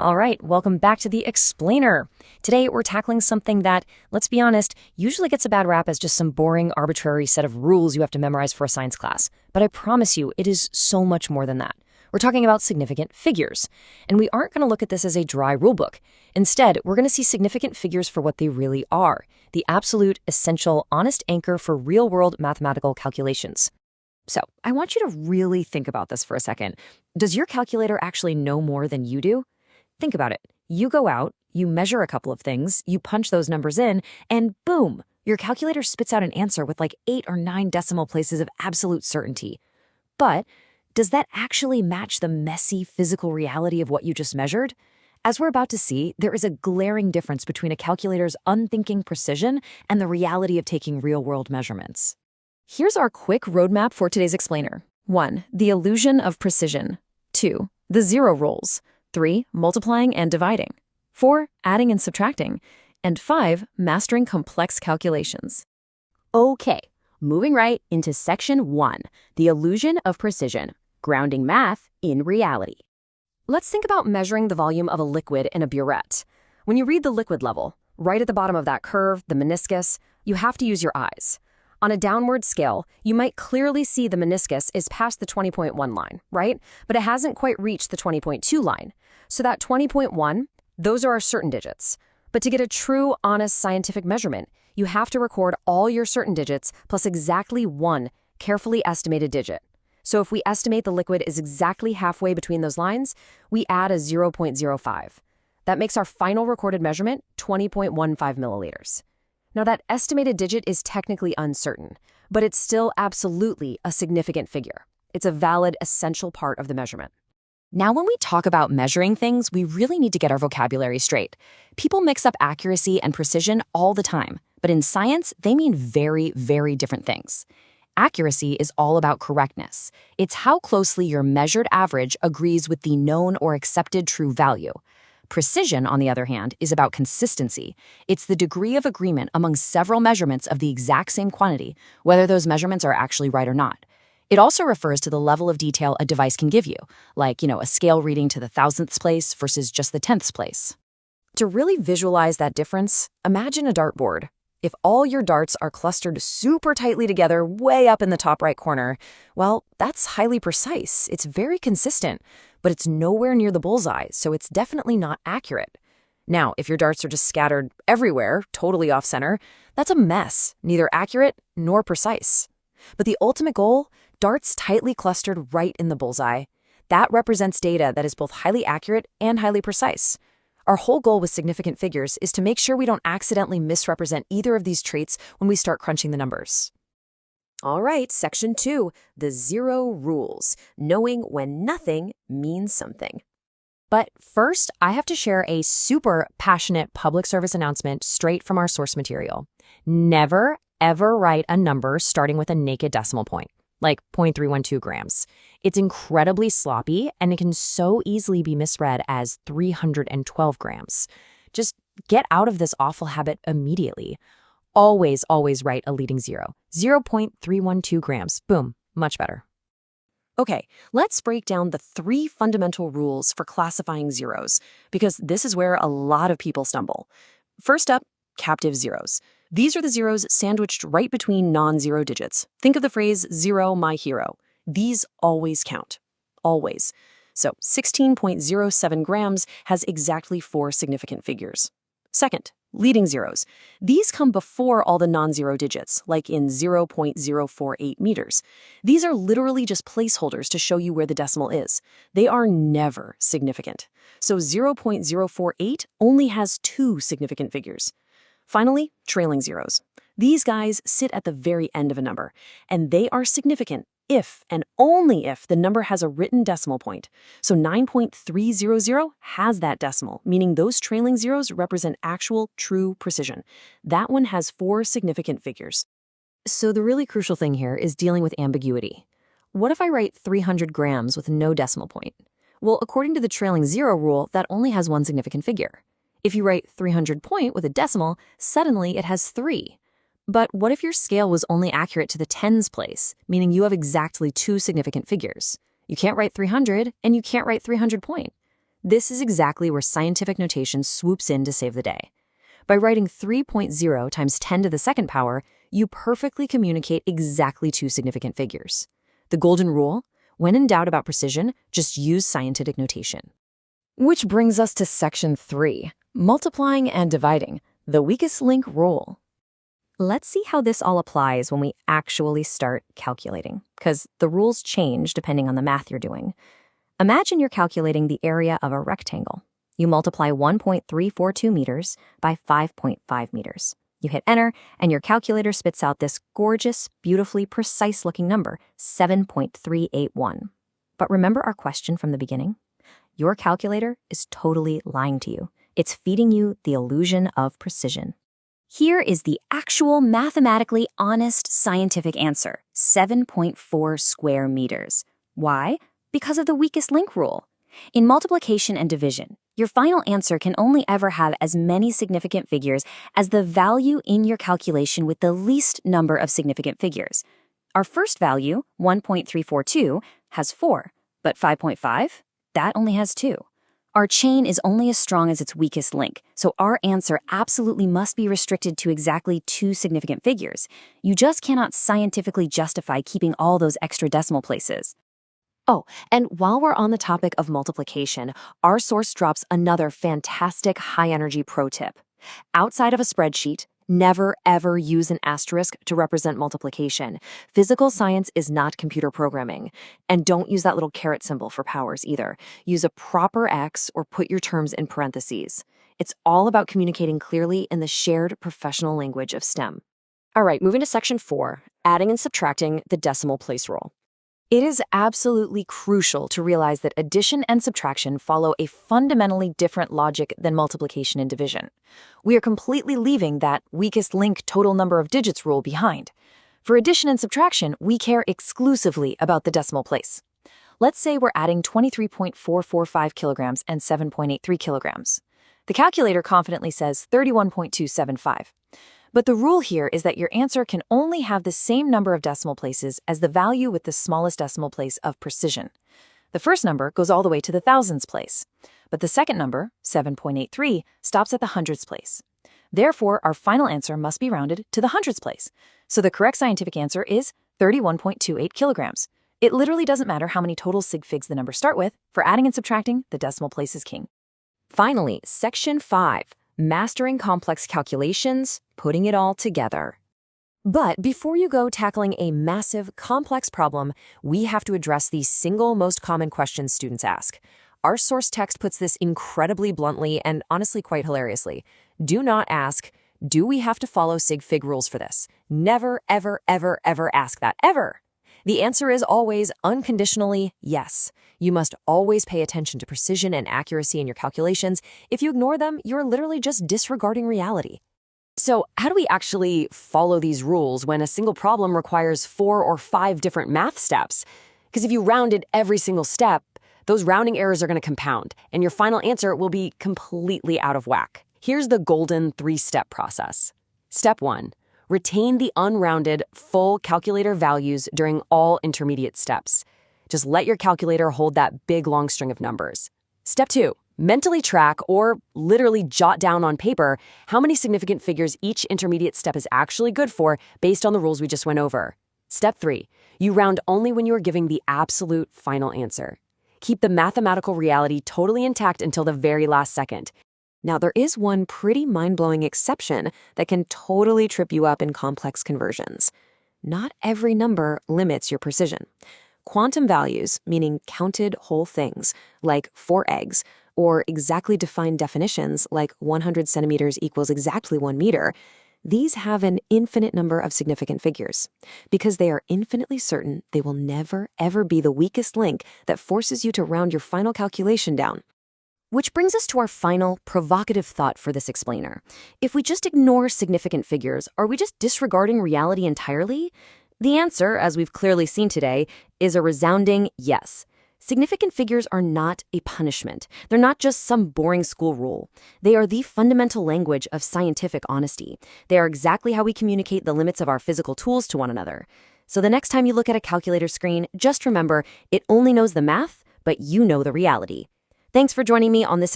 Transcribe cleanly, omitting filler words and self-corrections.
All right, welcome back to The Explainer. Today we're tackling something that, let's be honest, usually gets a bad rap as just some boring, arbitrary set of rules you have to memorize for a science class. But I promise you, it is so much more than that. We're talking about significant figures. And we aren't going to look at this as a dry rulebook. Instead, we're going to see significant figures for what they really are, the absolute, essential, honest anchor for real-world mathematical calculations. So, I want you to really think about this for a second. Does your calculator actually know more than you do? Think about it. You go out, you measure a couple of things, you punch those numbers in, and boom, your calculator spits out an answer with like 8 or 9 decimal places of absolute certainty. But does that actually match the messy physical reality of what you just measured? As we're about to see, there is a glaring difference between a calculator's unthinking precision and the reality of taking real-world measurements. Here's our quick roadmap for today's explainer. 1. The illusion of precision. 2. The zero rules. 3. Multiplying and dividing. 4. Adding and subtracting. And 5. Mastering complex calculations. Okay, moving right into section 1, the illusion of precision, grounding math in reality. Let's think about measuring the volume of a liquid in a burette. When you read the liquid level, right at the bottom of that curve, the meniscus, you have to use your eyes. On a downward scale, you might clearly see the meniscus is past the 20.1 line, right? But it hasn't quite reached the 20.2 line. So that 20.1, those are our certain digits. But to get a true, honest scientific measurement, you have to record all your certain digits plus exactly one carefully estimated digit. So if we estimate the liquid is exactly halfway between those lines, we add a 0.05. That makes our final recorded measurement 20.15 milliliters. Now, that estimated digit is technically uncertain, but it's still absolutely a significant figure. It's a valid, essential part of the measurement. Now, when we talk about measuring things, we really need to get our vocabulary straight. People mix up accuracy and precision all the time, but in science, they mean very, very different things. Accuracy is all about correctness. It's how closely your measured average agrees with the known or accepted true value. Precision, on the other hand, is about consistency. It's the degree of agreement among several measurements of the exact same quantity, whether those measurements are actually right or not. It also refers to the level of detail a device can give you, like, a scale reading to the thousandths place versus just the tenths place. To really visualize that difference, imagine a dartboard. If all your darts are clustered super tightly together way up in the top right corner, well, that's highly precise. It's very consistent, but it's nowhere near the bullseye, so it's definitely not accurate. Now, if your darts are just scattered everywhere, totally off-center, that's a mess, neither accurate nor precise. But the ultimate goal, darts tightly clustered right in the bullseye, that represents data that is both highly accurate and highly precise. Our whole goal with significant figures is to make sure we don't accidentally misrepresent either of these traits when we start crunching the numbers. All right, section 2, the zero rules, knowing when nothing means something. But first, I have to share a super passionate public service announcement straight from our source material. Never, ever write a number starting with a naked decimal point, like 0.312 grams. It's incredibly sloppy, and it can so easily be misread as 312 grams. Just get out of this awful habit immediately. Always, always write a leading zero. 0.312 grams. Boom. Much better. Okay, let's break down the 3 fundamental rules for classifying zeros, because this is where a lot of people stumble. First up, captive zeros. These are the zeros sandwiched right between non-zero digits. Think of the phrase, zero my hero. These always count. Always. So 16.07 grams has exactly 4 significant figures. Second, leading zeros. These come before all the non-zero digits, like in 0.048 meters. These are literally just placeholders to show you where the decimal is. They are never significant. So 0.048 only has 2 significant figures. Finally, trailing zeros. These guys sit at the very end of a number, and they are significant if and only if the number has a written decimal point. So 9.300 has that decimal, meaning those trailing zeros represent actual, true precision. That one has 4 significant figures. So the really crucial thing here is dealing with ambiguity. What if I write 300 grams with no decimal point? Well, according to the trailing zero rule, that only has 1 significant figure. If you write 300 point with a decimal, suddenly it has 3. But what if your scale was only accurate to the tens place, meaning you have exactly 2 significant figures? You can't write 300, and you can't write 300 point. This is exactly where scientific notation swoops in to save the day. By writing 3.0 times 10 to the second power, you perfectly communicate exactly two significant figures. The golden rule: when in doubt about precision, just use scientific notation. Which brings us to section 3, multiplying and dividing, the weakest link rule. Let's see how this all applies when we actually start calculating, because the rules change depending on the math you're doing. Imagine you're calculating the area of a rectangle. You multiply 1.342 meters by 5.5 meters. You hit enter, and your calculator spits out this gorgeous, beautifully precise-looking number, 7.381. But remember our question from the beginning? Your calculator is totally lying to you. It's feeding you the illusion of precision. Here is the actual mathematically honest scientific answer, 7.4 square meters. Why? Because of the weakest link rule. In multiplication and division, your final answer can only ever have as many significant figures as the value in your calculation with the least number of significant figures. Our first value, 1.342, has 4, but 5.5? That only has 2. Our chain is only as strong as its weakest link, so our answer absolutely must be restricted to exactly 2 significant figures. You just cannot scientifically justify keeping all those extra decimal places. Oh, and while we're on the topic of multiplication, our source drops another fantastic high-energy pro tip. Outside of a spreadsheet, never ever use an asterisk to represent multiplication. Physical science is not computer programming. And don't use that little caret symbol for powers either. Use a proper X or put your terms in parentheses. It's all about communicating clearly in the shared professional language of STEM. All right, moving to section 4, adding and subtracting the decimal place rule. It is absolutely crucial to realize that addition and subtraction follow a fundamentally different logic than multiplication and division. We are completely leaving that weakest link total number of digits rule behind. For addition and subtraction, we care exclusively about the decimal place. Let's say we're adding 23.445 kilograms and 7.83 kilograms. The calculator confidently says 31.275. But the rule here is that your answer can only have the same number of decimal places as the value with the smallest decimal place of precision. The first number goes all the way to the thousands place, but the second number, 7.83, stops at the hundreds place. Therefore, our final answer must be rounded to the hundreds place. So the correct scientific answer is 31.28 kilograms. It literally doesn't matter how many total sig figs the numbers start with. For adding and subtracting, the decimal place is king. Finally, section 5. Mastering complex calculations, putting it all together. But before you go tackling a massive, complex problem, we have to address the single most common questions students ask. Our source text puts this incredibly bluntly and honestly quite hilariously. Do not ask, do we have to follow sig fig rules for this? Never, ever, ever, ever ask that, ever. The answer is always, unconditionally, yes. You must always pay attention to precision and accuracy in your calculations. If you ignore them, you're literally just disregarding reality. So how do we actually follow these rules when a single problem requires 4 or 5 different math steps? Because if you rounded every single step, those rounding errors are going to compound, and your final answer will be completely out of whack. Here's the golden 3-step process. Step 1. Retain the unrounded, full calculator values during all intermediate steps. Just let your calculator hold that big long string of numbers. Step 2. Mentally track or literally jot down on paper how many significant figures each intermediate step is actually good for based on the rules we just went over. Step 3. You round only when you are giving the absolute final answer. Keep the mathematical reality totally intact until the very last second. Now, there is one pretty mind-blowing exception that can totally trip you up in complex conversions. Not every number limits your precision. Quantum values, meaning counted whole things, like 4 eggs, or exactly defined definitions, like 100 centimeters equals exactly 1 meter, these have an infinite number of significant figures. Because they are infinitely certain, they will never, ever be the weakest link that forces you to round your final calculation down. Which brings us to our final, provocative thought for this explainer. If we just ignore significant figures, are we just disregarding reality entirely? The answer, as we've clearly seen today, is a resounding yes. Significant figures are not a punishment. They're not just some boring school rule. They are the fundamental language of scientific honesty. They are exactly how we communicate the limits of our physical tools to one another. So the next time you look at a calculator screen, just remember, it only knows the math, but you know the reality. Thanks for joining me on this